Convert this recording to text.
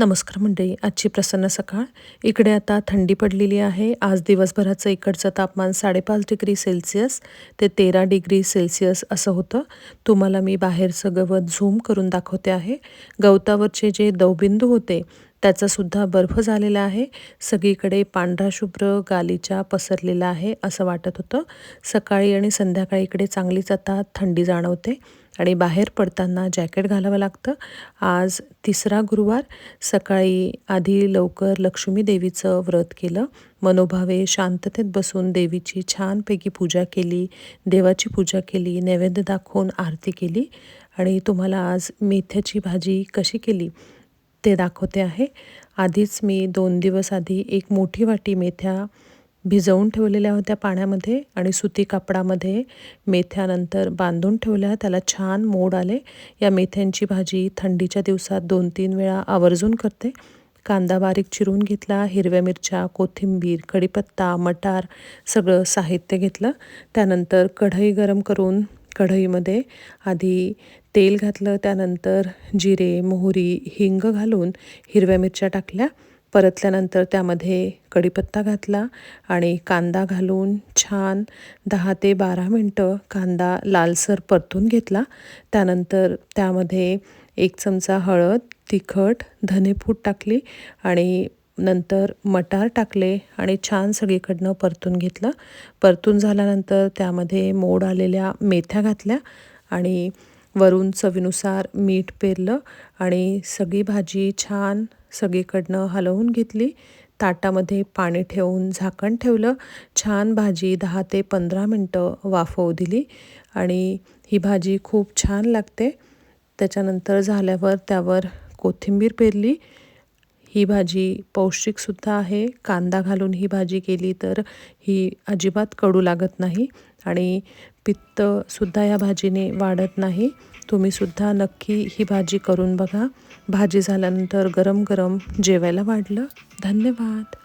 नमस्कार मंडळी, आजची प्रसन्न सकाळ. इकडे आता थंडी पडलेली आहे. आज दिवसभराचं इकडचं तापमान 5.5 डिग्री सेल्सिअस ते 13 डिग्री सेल्सिअस असं होतं. तुम्हाला मी बाहेरचं गवत झूम करून दाखवते आहे. गवतावरचे जे दवबिंदू होते त्याचासुद्धा बर्फ झालेला आहे. सगळीकडे पांढरा शुभ्र गालिचा पसरलेला आहे असं वाटत होतं. सकाळी आणि संध्याकाळी इकडे चांगलीच आता थंडी जाणवते आणि बाहेर पडताना जॅकेट घालावं लागतं. आज तिसरा गुरुवार. सकाळी आधी लवकर लक्ष्मी देवीचं व्रत केलं. मनोभावे शांततेत बसून देवीची छानपैकी पूजा केली, देवाची पूजा केली, नैवेद्य दाखवून आरती केली आणि तुम्हाला आज मेथ्याची भाजी कशी केली ते दाखवते आहे. आधीच मी 2 दिवस आधी एक मोठी वाटी मेथ्या भिजवून ठेवलेल्या होत्या पाण्यामध्ये आणि सुती कापडामध्ये मेथ्यानंतर बांधून ठेवल्या. त्याला छान मोड आले. या मेथ्यांची भाजी थंडीच्या दिवसात 2-3 वेळा आवर्जून करते. कांदा बारीक चिरून घेतला, हिरव्या मिरच्या, कोथिंबीर, कढीपत्ता, मटार सगळं साहित्य घेतलं. त्यानंतर कढई गरम करून कढईमध्ये आधी तेल घातलं. त्यानंतर जिरे, मोहरी, हिंग घालून हिरव्या मिरच्या टाकल्या. परतल्यानंतर त्यामध्ये कढीपत्ता घातला आणि कांदा घालून छान 10 ते 12 मिनटं कांदा लालसर परतून घेतला. त्यानंतर त्यामध्ये 1 चमचा हळद, तिखट, धनेपूड टाकली आणि नंतर मटार टाकले आणि छान सगळीकडनं परतून घेतलं. परतून झाल्यानंतर त्यामध्ये मोड आलेल्या मेथ्या घातल्या आणि वरून चवीनुसार मीठ पेरलं आणि सगळी भाजी छान सगळीकडनं हलवून घेतली. ताटामध्ये पाणी ठेवून झाकण ठेवलं. छान भाजी 10 ते 15 मिनटं वाफवू दिली आणि ही भाजी खूप छान लागते. त्याच्यानंतर झाल्यावर त्यावर कोथिंबीर पेरली. ही भाजी पौष्टिकसुद्धा आहे. कांदा घालून ही भाजी केली तर ही अजिबात कडू लागत नाही आणि पित्तसुद्धा या भाजीने वाढत नाही. तुम्हीसुद्धा नक्की ही भाजी करून बघा. भाजी झाल्यानंतर गरम गरम जेवायला वाढलं. धन्यवाद.